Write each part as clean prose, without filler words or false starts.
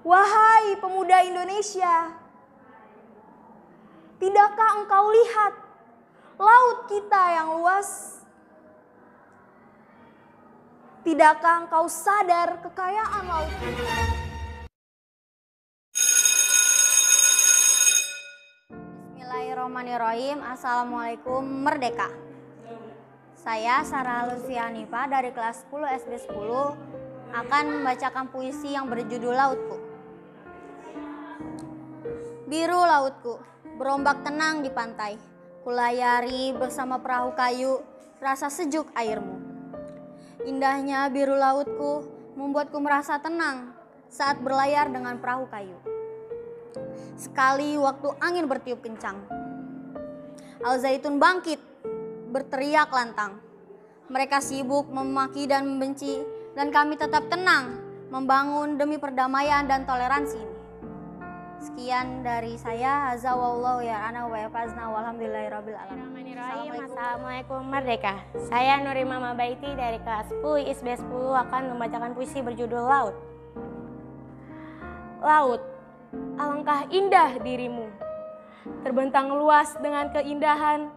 Wahai pemuda Indonesia, tidakkah engkau lihat laut kita yang luas? Tidakkah engkau sadar kekayaan laut kita? Bismillahirrahmanirrahim. Assalamualaikum Merdeka. Saya Sarah Lutfi Hanifa dari kelas 10 SD 10 akan membacakan puisi yang berjudul Lautku. Biru lautku, berombak tenang di pantai. Kulayari bersama perahu kayu, rasa sejuk airmu. Indahnya biru lautku membuatku merasa tenang saat berlayar dengan perahu kayu. Sekali waktu angin bertiup kencang, Al-Zaitun bangkit, berteriak lantang. Mereka sibuk memaki dan membenci, dan kami tetap tenang membangun demi perdamaian dan toleransi ini. Sekian dari saya. Haza wallahu ya'ana wa yafazna walhamdulillahirabbil alamin. Assalamualaikum Merdeka. Saya Nurima Mabaiti dari kelas 10 ISB 10 akan membacakan puisi berjudul Laut. Laut, alangkah indah dirimu, terbentang luas dengan keindahan,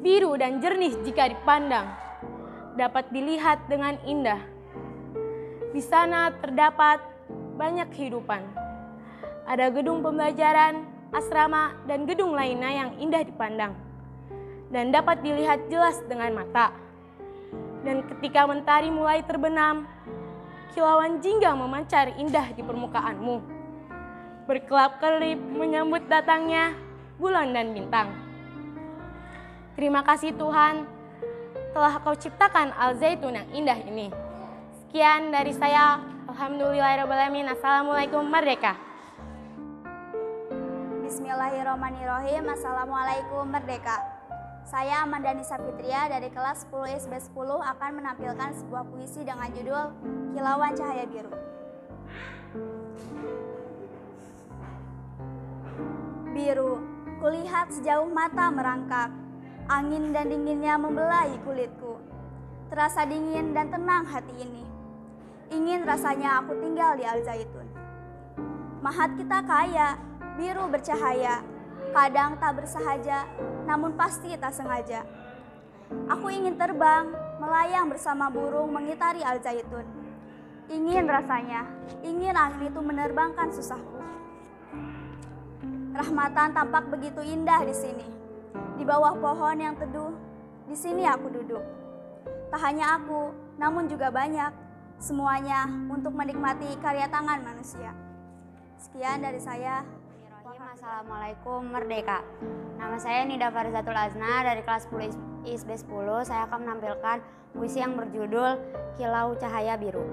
biru dan jernih jika dipandang, dapat dilihat dengan indah. Di sana terdapat banyak kehidupan. Ada gedung pembelajaran, asrama, dan gedung lainnya yang indah dipandang dan dapat dilihat jelas dengan mata. Dan ketika mentari mulai terbenam, kilauan jingga memancar indah di permukaanmu, berkelap-kelip menyambut datangnya bulan dan bintang. Terima kasih Tuhan telah Kau ciptakan Al-Zaitun yang indah ini. Sekian dari saya. Alhamdulillahirrahmanirrahim. Assalamualaikum Merdeka. Bismillahirrahmanirrahim. Assalamualaikum Merdeka. Saya Amanda Nisa Fitria dari kelas 10 SB 10 akan menampilkan sebuah puisi dengan judul Kilauan Cahaya Biru. Biru, kulihat sejauh mata merangkak. Angin dan dinginnya membelai kulitku. Terasa dingin dan tenang hati ini. Ingin rasanya aku tinggal di Al-Zaitun. Mahat kita kaya, biru bercahaya. Kadang tak bersahaja, namun pasti tak sengaja. Aku ingin terbang, melayang bersama burung mengitari Al-Zaitun. Ingin rasanya, ingin angin itu menerbangkan susahku. Rahmatan tampak begitu indah di sini. Di bawah pohon yang teduh, di sini aku duduk. Tak hanya aku, namun juga banyak. Semuanya untuk menikmati karya tangan manusia. Sekian dari saya. Assalamualaikum Merdeka. Nama saya Nida Farizatul Azna dari kelas 10 ISB 10. Saya akan menampilkan puisi yang berjudul Kilau Cahaya Biru.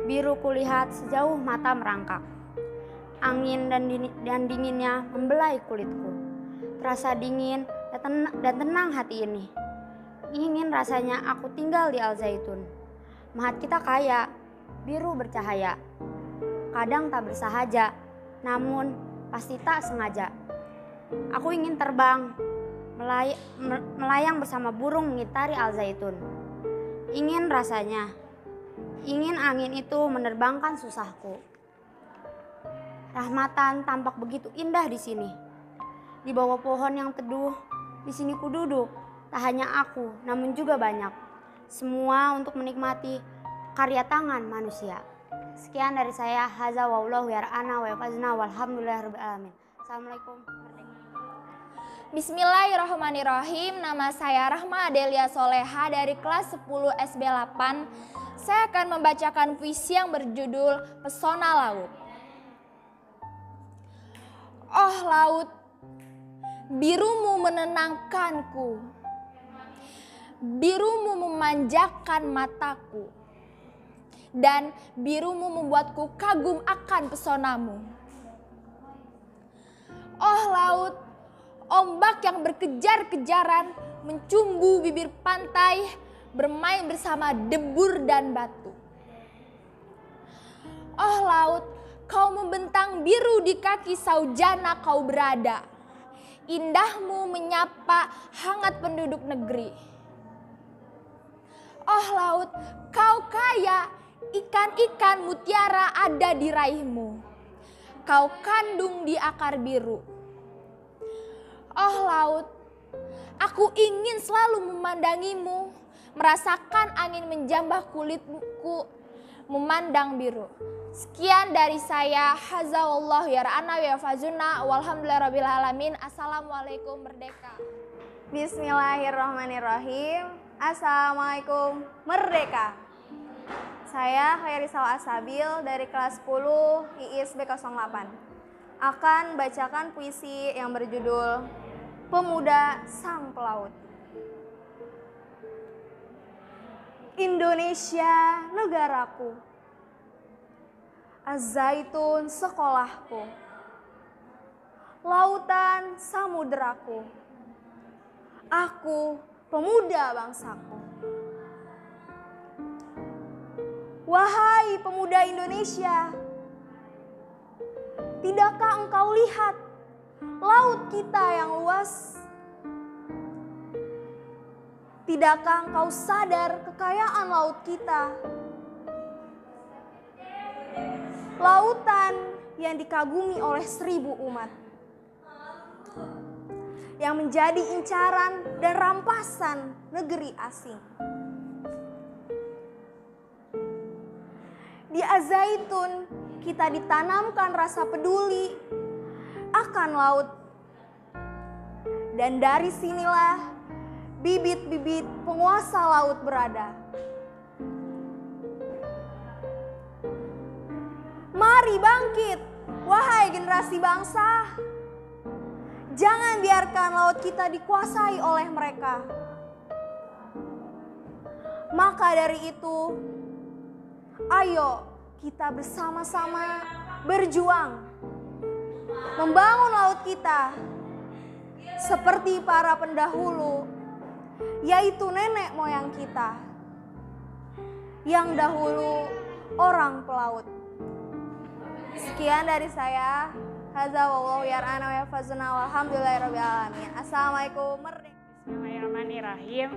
Biru kulihat sejauh mata merangkak. Angin dan dinginnya membelai kulitku. Terasa dingin dan tenang hati ini. Ingin rasanya aku tinggal di Al-Zaitun. Mahat kita kaya, biru bercahaya. Kadang tak bersahaja, namun pasti tak sengaja. Aku ingin terbang, melayang bersama burung mengitari Al-Zaitun. Ingin rasanya, ingin angin itu menerbangkan susahku. Rahmatan tampak begitu indah di sini. Di bawah pohon yang teduh, di sini ku duduk. Tak hanya aku, namun juga banyak. Semua untuk menikmati karya tangan manusia. Sekian dari saya. Haza wallahu ya'ana wa yafazna walhamdulillahirabbil alamin. Assalamualaikum. Bismillahirrahmanirrahim. Nama saya Rahma Adelia Soleha dari kelas 10 SB 8. Saya akan membacakan puisi yang berjudul Pesona Laut. Oh laut, birumu menenangkanku. Birumu memanjakan mataku. Dan birumu membuatku kagum akan pesonamu. Oh laut, ombak yang berkejar-kejaran mencumbu bibir pantai, bermain bersama debur dan batu. Oh laut, kau membentang biru di kaki saujana kau berada. Indahmu menyapa hangat penduduk negeri. Oh laut, kau kaya, Ikan-ikan mutiara ada di raihmu. Kau kandung di akar biru. Oh laut, aku ingin selalu memandangimu, merasakan angin menjambah kulitku, memandang biru. Sekian dari saya. Hazawallahu yara'ana wa yafazuna walhamdulillahirabbil alamin. Assalamualaikum merdeka. Bismillahirrahmanirrahim. Assalamualaikum merdeka. Saya Khairisal Asabil dari kelas 10 IISB 08 akan bacakan puisi yang berjudul Pemuda Sang Pelaut. Indonesia negaraku, Az-Zaitun sekolahku, lautan samudraku, aku pemuda bangsaku. Wahai pemuda Indonesia, tidakkah engkau lihat laut kita yang luas? Tidakkah engkau sadar kekayaan laut kita? Lautan yang dikagumi oleh 1000 umat, yang menjadi incaran dan rampasan negeri asing. Di Az-Zaitun kita ditanamkan rasa peduli akan laut. Dan dari sinilah bibit-bibit penguasa laut berada. Mari bangkit, wahai generasi bangsa. Jangan biarkan laut kita dikuasai oleh mereka. Maka dari itu, ayo kita bersama-sama berjuang membangun laut kita seperti para pendahulu, yaitu nenek moyang kita yang dahulu orang pelaut. Sekian dari saya. Hadza wallahu yar'ana wa yafazuna walhamdulillahirabbil alamin. Assalamualaikum merdeka. Bismillahirrahmanirrahim.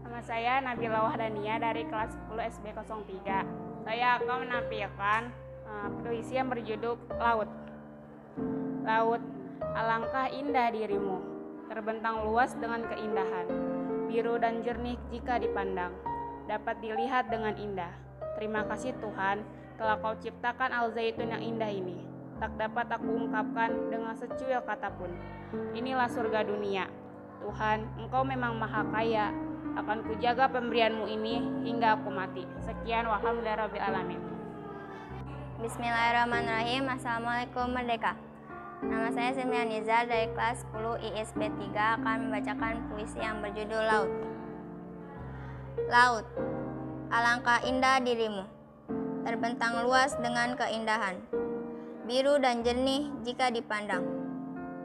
Nama saya Nabila Wahdania dari kelas 10 SB 03. Saya akan menampilkan puisi yang berjudul Laut. Laut, alangkah indah dirimu, terbentang luas dengan keindahan, biru dan jernih jika dipandang, dapat dilihat dengan indah. Terima kasih Tuhan, telah Kau ciptakan Al-Zaitun yang indah ini. Tak dapat aku ungkapkan dengan secuil kata pun. Inilah surga dunia. Tuhan, Engkau memang maha kaya. Akan kujaga pemberianmu ini hingga aku mati. Sekian, walhamdulillahirabbil alamin. Bismillahirrahmanirrahim. Assalamualaikum merdeka. Nama saya Silmia Nizar dari kelas 10 ISB 3 akan membacakan puisi yang berjudul Laut. Laut, alangkah indah dirimu, terbentang luas dengan keindahan, biru dan jernih jika dipandang,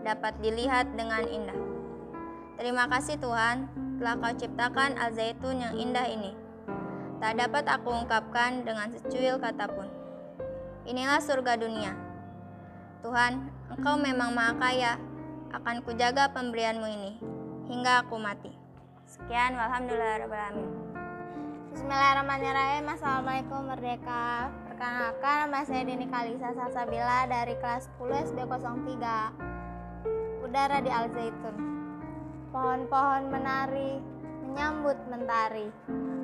dapat dilihat dengan indah. Terima kasih Tuhan, telah Kau ciptakan Al-Zaitun yang indah ini. Tak dapat aku ungkapkan dengan secuil kata pun. Inilah surga dunia. Tuhan, Engkau memang maha kaya. Akan kujaga pemberianmu ini hingga aku mati. Sekian, walhamdulillahirrahmanirrahim. Bismillahirrahmanirrahim. Assalamualaikum merdeka. Perkenalkan, nama saya Dini Kalisa Salsabila dari kelas 10 SB 03. Udara di Al-Zaitun. Pohon-pohon menari, menyambut mentari.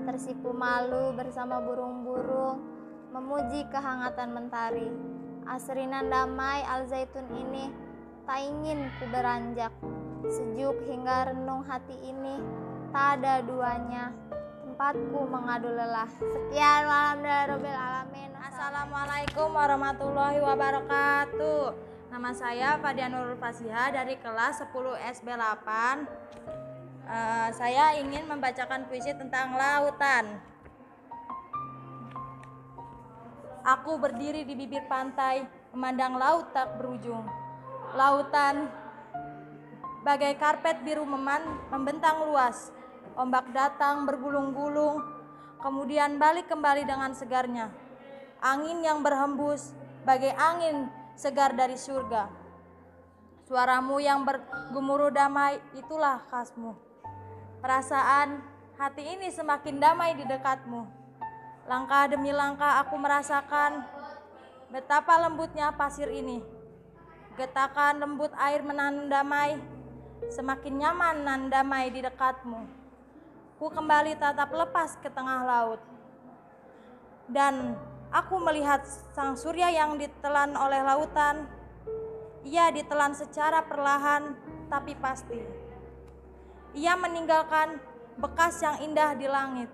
Tersipu malu bersama burung-burung, memuji kehangatan mentari. Asrinan damai Al-Zaitun ini, tak ingin ku beranjak. Sejuk hingga renung hati ini, tak ada duanya. Tempatku mengadu lelah. Sekian, walhamdulillahirabbil alamin. Assalamualaikum warahmatullahi wabarakatuh. Nama saya Fadia Nurul Fasiha dari kelas 10 SB 8. Saya ingin membacakan puisi tentang lautan. Aku berdiri di bibir pantai, memandang laut tak berujung. Lautan bagai karpet biru membentang luas. Ombak datang bergulung-gulung, kemudian balik kembali dengan segarnya. Angin yang berhembus bagai angin segar dari surga. Suaramu yang bergemuruh damai, itulah khasmu. Perasaan hati ini semakin damai di dekatmu. Langkah demi langkah aku merasakan betapa lembutnya pasir ini. Getakan lembut air menahan damai, semakin nyaman nan damai di dekatmu. Ku kembali tatap lepas ke tengah laut. Dan aku melihat sang surya yang ditelan oleh lautan. Ia ditelan secara perlahan tapi pasti. Ia meninggalkan bekas yang indah di langit.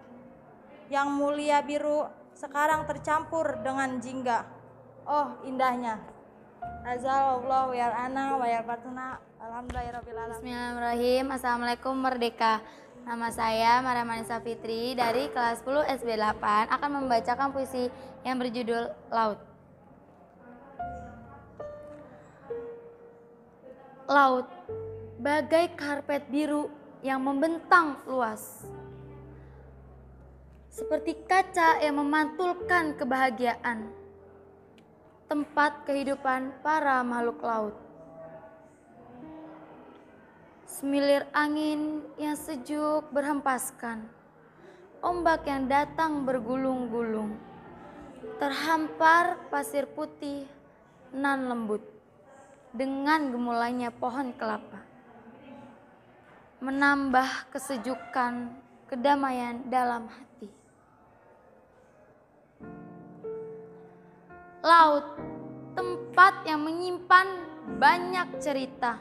Yang mulia biru sekarang tercampur dengan jingga. Oh, indahnya. Azallahu ya ana wa ya fatuna. Alhamdulillahirabbil alamin. Bismillahirrahmanirrahim. Assalamualaikum Merdeka. Nama saya Maria Manisa Fitri dari kelas 10 SB8 akan membacakan puisi yang berjudul Laut. Laut, bagai karpet biru yang membentang luas. Seperti kaca yang memantulkan kebahagiaan. Tempat kehidupan para makhluk laut. Semilir angin yang sejuk berhempaskan. Ombak yang datang bergulung-gulung. Terhampar pasir putih nan lembut. Dengan gemulainya pohon kelapa. Menambah kesejukan, kedamaian dalam hati. Laut, tempat yang menyimpan banyak cerita.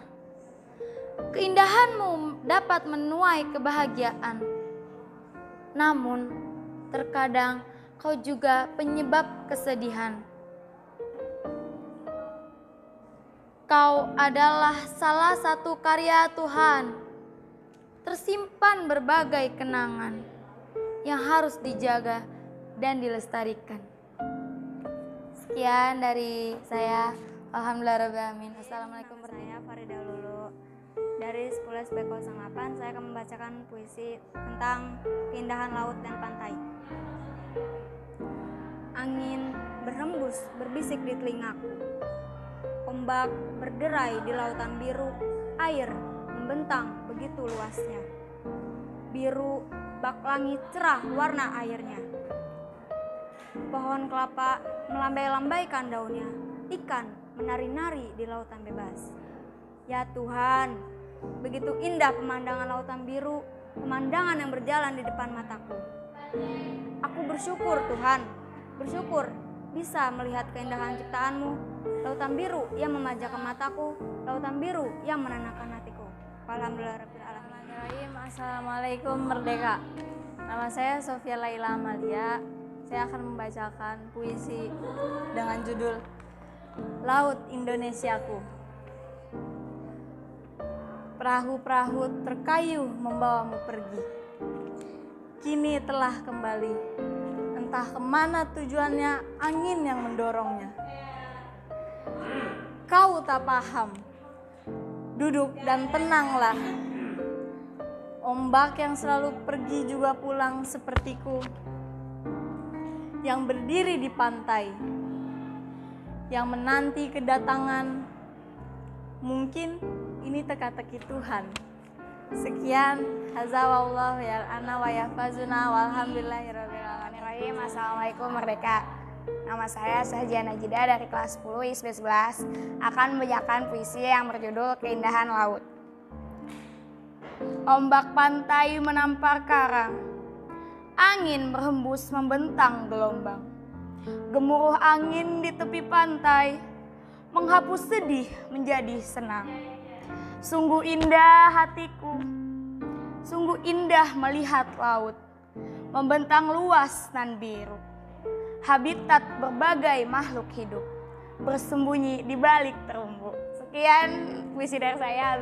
Keindahanmu dapat menuai kebahagiaan. Namun, terkadang kau juga penyebab kesedihan. Kau adalah salah satu karya Tuhan. Tersimpan berbagai kenangan yang harus dijaga dan dilestarikan. Sekian dari saya. Alhamdulillahirrahmanirrahim. Assalamualaikum warahmatullahi Saya Farida Lulu dari 10 SB08. Saya akan membacakan puisi tentang keindahan laut dan pantai. Angin berhembus berbisik di telingaku. Ombak berderai di lautan biru. Air membentang begitu luasnya. Biru bak langit cerah warna airnya. Pohon kelapa melambai-lambaikan daunnya. Ikan menari-nari di lautan bebas. Ya Tuhan, begitu indah pemandangan lautan biru, pemandangan yang berjalan di depan mataku. Aku bersyukur Tuhan, bersyukur bisa melihat keindahan ciptaan-Mu. Lautan biru yang memanjakan mataku, lautan biru yang menenangkan hatiku. Alhamdulillahirabbil alamin. Assalamualaikum Merdeka. Nama saya Sofia Laila Amalia. Saya akan membacakan puisi dengan judul Laut Indonesiaku. Perahu-perahu terkayu membawamu pergi. Kini telah kembali. Entah kemana tujuannya, angin yang mendorongnya. Kau tak paham. Duduk dan tenanglah. Ombak yang selalu pergi juga pulang sepertiku. Yang berdiri di pantai. Yang menanti kedatangan. Mungkin ini teka-teki Tuhan. Sekian, hadza wallahu ya'ana wa yahfazuna walhamdulillahirabbil alamin. Assalamualaikum Merdeka. Nama saya Sahjia Najida dari kelas 10 ISB 11 akan membacakan puisi yang berjudul Keindahan Laut. Ombak pantai menampar karang. Angin berhembus membentang gelombang. Gemuruh angin di tepi pantai menghapus sedih menjadi senang. Sungguh indah hatiku, sungguh indah melihat laut membentang luas nan biru. Habitat berbagai makhluk hidup bersembunyi di balik terumbu. Sekian puisi dari saya.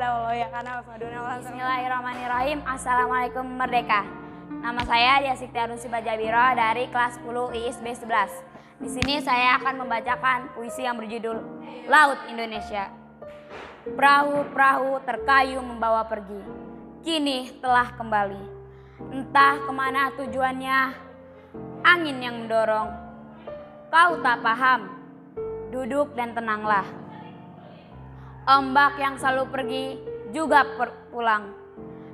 Bismillahirrahmanirrahim. Assalamualaikum Merdeka. Nama saya Dia Siktiarunsi Bajabiro dari kelas 10 ISB 11. Di sini saya akan membacakan puisi yang berjudul Laut Indonesia. Perahu-perahu terkayu membawa pergi. Kini telah kembali. Entah kemana tujuannya, angin yang mendorong. Kau tak paham, duduk dan tenanglah. Ombak yang selalu pergi juga pulang.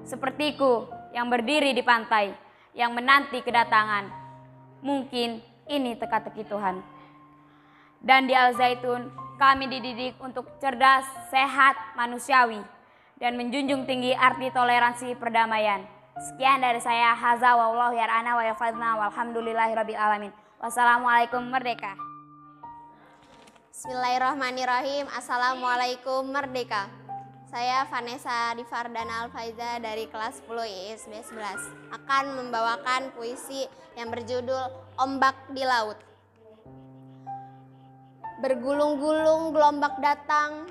Sepertiku yang berdiri di pantai, yang menanti kedatangan. Mungkin ini teka-teki Tuhan. Dan di Al-Zaitun kami dididik untuk cerdas, sehat, manusiawi, dan menjunjung tinggi arti toleransi perdamaian. Sekian dari saya, haza wallahu yar'ana wa yafadna walhamdulillahirabbil alamin. Wassalamualaikum, merdeka. Bismillahirrahmanirrahim. Assalamualaikum, merdeka. Saya Vanessa Divardana Alfaiza dari kelas 10 ISB 11 akan membawakan puisi yang berjudul Ombak di Laut. Bergulung-gulung gelombang datang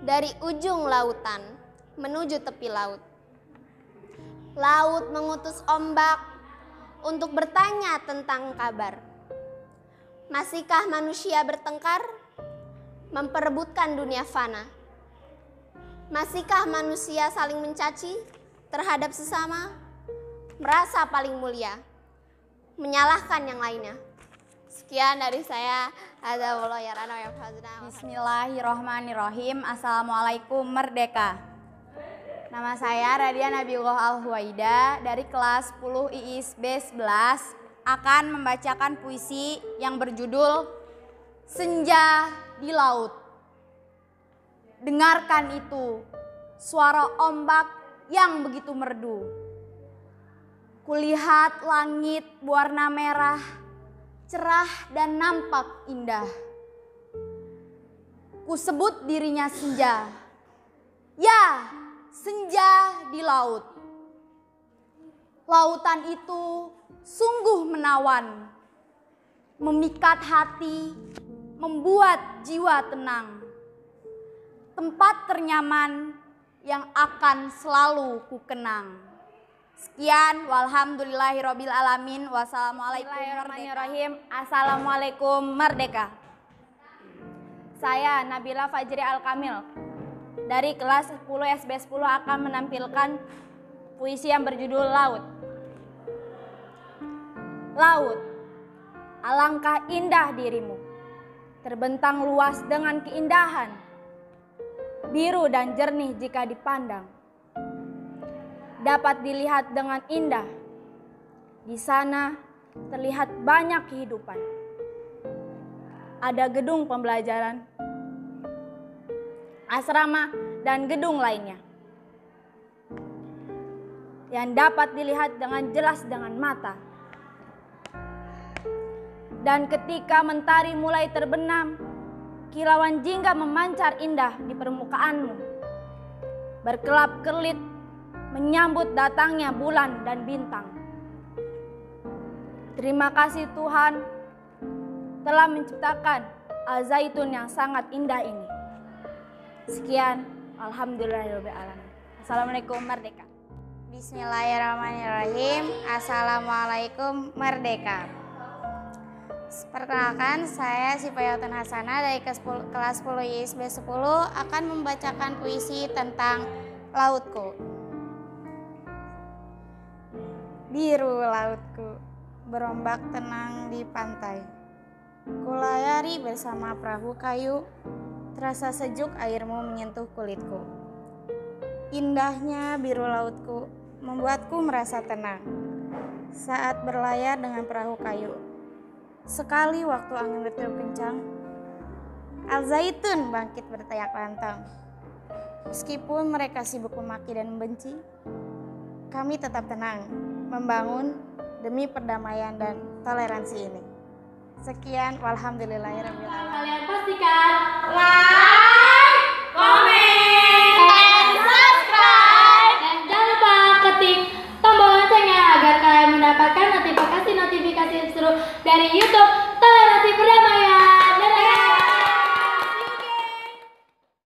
dari ujung lautan menuju tepi laut. Laut mengutus ombak untuk bertanya tentang kabar. Masihkah manusia bertengkar, memperebutkan dunia fana? Masihkah manusia saling mencaci terhadap sesama, merasa paling mulia, menyalahkan yang lainnya? Sekian dari saya. Bismillahirrahmanirrahim. Assalamualaikum, merdeka. Nama saya Radia Nabiullah Al-Huwaida dari kelas 10 IISB 11 akan membacakan puisi yang berjudul Senja di Laut. Dengarkan itu, suara ombak yang begitu merdu. Kulihat langit berwarna merah, cerah dan nampak indah. Kusebut dirinya senja. Ya, senja di laut. Lautan itu sungguh menawan, memikat hati, membuat jiwa tenang. Tempat ternyaman yang akan selalu kukenang. Sekian, walhamdulillahirabbil alamin. Wassalamualaikum warahmatullahi wabarakatuh. Assalamualaikum, merdeka. Saya Nabila Fajri Al-Kamil dari kelas 10 SB 10 akan menampilkan puisi yang berjudul Laut. Laut, alangkah indah dirimu, terbentang luas dengan keindahan, biru dan jernih jika dipandang. Dapat dilihat dengan indah. Di sana terlihat banyak kehidupan. Ada gedung pembelajaran, asrama, dan gedung lainnya yang dapat dilihat dengan jelas dengan mata. Dan ketika mentari mulai terbenam, kilauan jingga memancar indah di permukaanmu, berkelap-kelip menyambut datangnya bulan dan bintang. Terima kasih Tuhan telah menciptakan Al-Zaitun yang sangat indah ini. Sekian, alhamdulillahirabbil alamin. Assalamualaikum, merdeka. Bismillahirrahmanirrahim. Assalamualaikum, merdeka. Perkenalkan, saya Sifayatun Hasanah dari kelas 10 ISB 10 akan membacakan puisi tentang lautku. Biru lautku, berombak tenang di pantai. Kulayari bersama perahu kayu, terasa sejuk airmu menyentuh kulitku. Indahnya biru lautku membuatku merasa tenang saat berlayar dengan perahu kayu. Sekali waktu angin bertiup kencang, Al-Zaitun bangkit berteriak lantang. Meskipun mereka sibuk memaki dan membenci, kami tetap tenang membangun demi perdamaian dan toleransi ini. Sekian, walhamdulillahirabbil alamin. Kalian pastikan